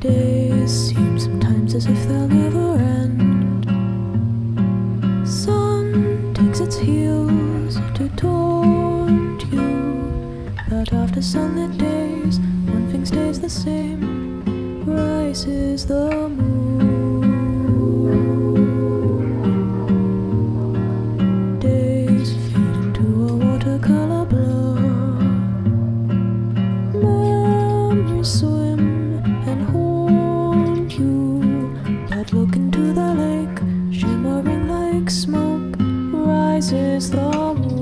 Days seem sometimes as if they'll never end. Sun takes its heels to taunt you, but after sunlit days, one thing stays the same: rises the moon. Days fade into a watercolor blur. Memories swim and haunt you, but look into the lake, shimmering like smoke, rises the moon.